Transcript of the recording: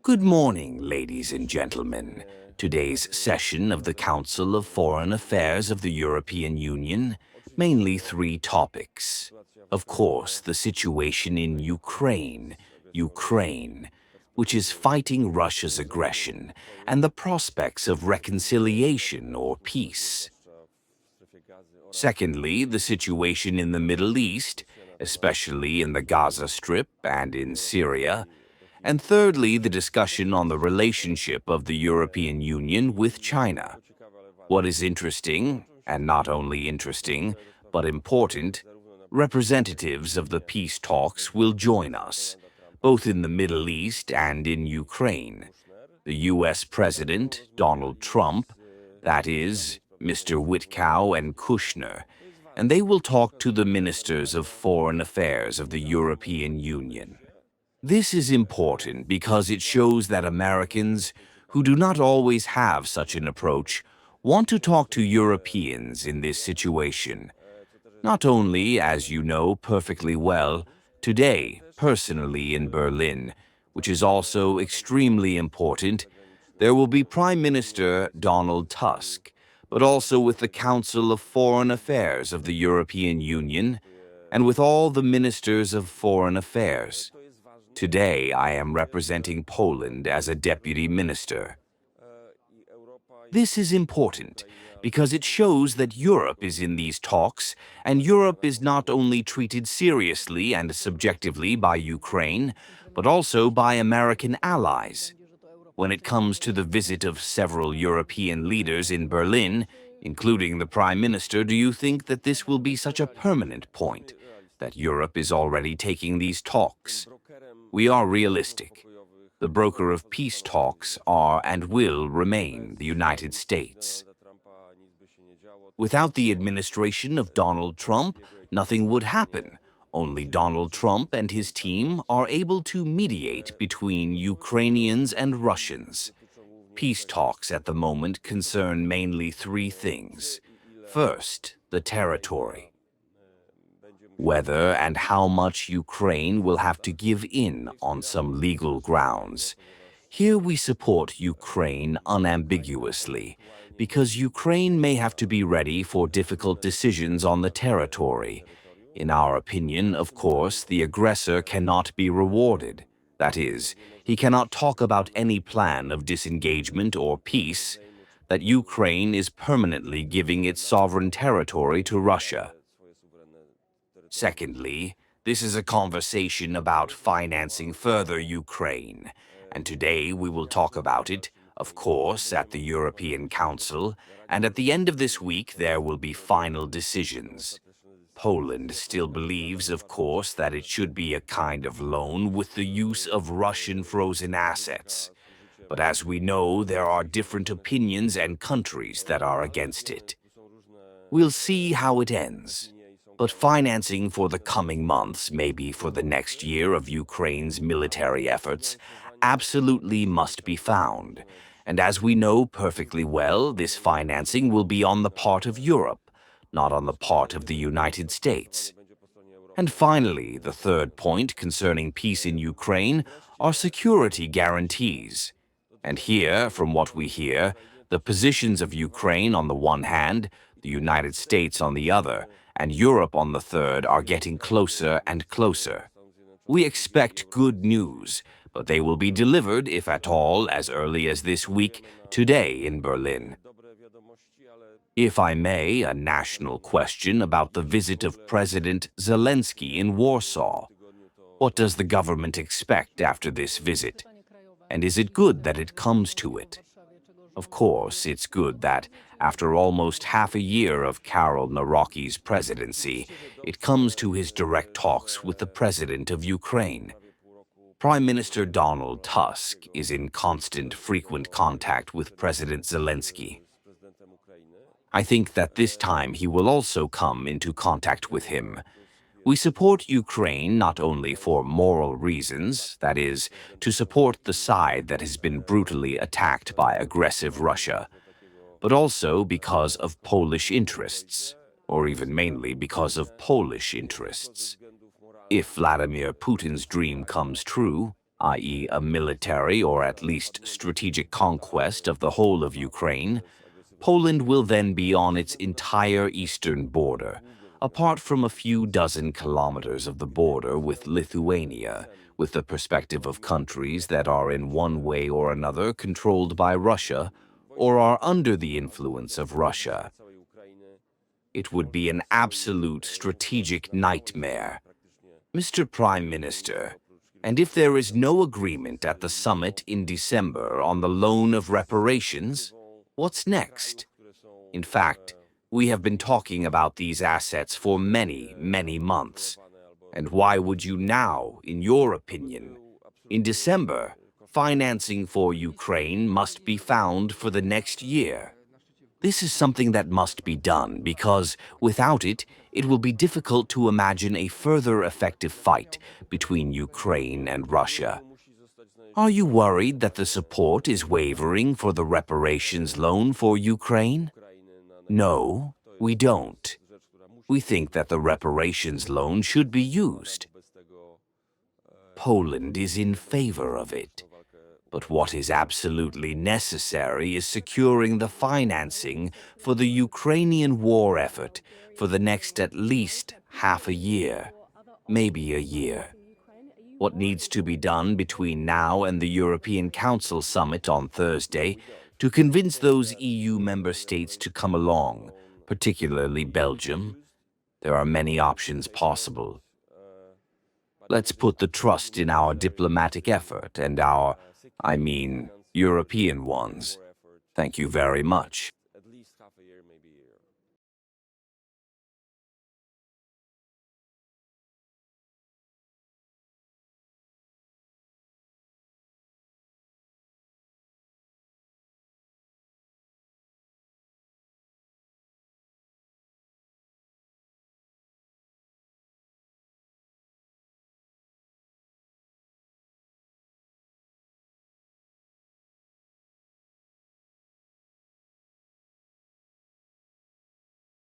Good morning, ladies and gentlemen. Today's session of the Council of Foreign Affairs of the European Union, mainly three topics. Of course, the situation in Ukraine, which is fighting Russia's aggression, and the prospects of reconciliation or peace. Secondly, the situation in the Middle East, especially in the Gaza Strip and in Syria. And thirdly, the discussion on the relationship of the European Union with China. What is interesting, and not only interesting, but important, representatives of the peace talks will join us, both in the Middle East and in Ukraine. The U.S. President, Donald Trump, that is, Mr. Witkow and Kushner, and they will talk to the ministers of foreign affairs of the European Union. This is important because it shows that Americans, who do not always have such an approach, want to talk to Europeans in this situation. Not only, as you know perfectly well, today, personally in Berlin, which is also extremely important, there will be Prime Minister Donald Tusk, but also with the Council of Foreign Affairs of the European Union and with all the ministers of foreign affairs. Today, I am representing Poland as a deputy minister. This is important because it shows that Europe is in these talks, and Europe is not only treated seriously and subjectively by Ukraine, but also by American allies. When it comes to the visit of several European leaders in Berlin, including the Prime Minister, do you think that this will be such a permanent point, that Europe is already taking these talks? We are realistic. The broker of peace talks are and will remain the United States. Without the administration of Donald Trump, nothing would happen. Only Donald Trump and his team are able to mediate between Ukrainians and Russians. Peace talks at the moment concern mainly three things. First, the territory. Whether and how much Ukraine will have to give in on some legal grounds. Here we support Ukraine unambiguously, because Ukraine may have to be ready for difficult decisions on the territory. In our opinion, of course, the aggressor cannot be rewarded. That is, he cannot talk about any plan of disengagement or peace, that Ukraine is permanently giving its sovereign territory to Russia. Secondly, this is a conversation about financing further Ukraine, and today we will talk about it, of course, at the European Council, and at the end of this week there will be final decisions. Poland still believes, of course, that it should be a kind of loan with the use of Russian frozen assets. But as we know, there are different opinions and countries that are against it. We'll see how it ends. But financing for the coming months, maybe for the next year of Ukraine's military efforts, absolutely must be found. And as we know perfectly well, this financing will be on the part of Europe, not on the part of the United States. And finally, the third point concerning peace in Ukraine are security guarantees. And here, from what we hear, the positions of Ukraine on the one hand, the United States on the other, and Europe on the third are getting closer and closer. We expect good news, but they will be delivered, if at all, as early as this week, today in Berlin. If I may, a national question about the visit of President Zelensky in Warsaw. What does the government expect after this visit? And is it good that it comes to it? Of course, it's good that, after almost half a year of Karol Nawrocki's presidency, it comes to his direct talks with the president of Ukraine. Prime Minister Donald Tusk is in constant, frequent contact with President Zelensky. I think that this time he will also come into contact with him. We support Ukraine not only for moral reasons, that is, to support the side that has been brutally attacked by aggressive Russia, but also because of Polish interests, or even mainly because of Polish interests. If Vladimir Putin's dream comes true, i.e. a military or at least strategic conquest of the whole of Ukraine, Poland will then be on its entire eastern border, apart from a few dozen kilometers of the border with Lithuania, with the perspective of countries that are in one way or another controlled by Russia or are under the influence of Russia. It would be an absolute strategic nightmare. Mr. Prime Minister, and if there is no agreement at the summit in December on the loan of reparations, what's next? In fact, we have been talking about these assets for many, many months. And why would you now, in your opinion? In December, financing for Ukraine must be found for the next year. This is something that must be done because, without it, it will be difficult to imagine a further effective fight between Ukraine and Russia. Are you worried that the support is wavering for the reparations loan for Ukraine? No, we don't. We think that the reparations loan should be used. Poland is in favor of it. But what is absolutely necessary is securing the financing for the Ukrainian war effort for the next at least half a year, maybe a year. What needs to be done between now and the European Council summit on Thursday to convince those EU member states to come along, particularly Belgium? There are many options possible. Let's put the trust in our diplomatic effort and our, European ones. Thank you very much.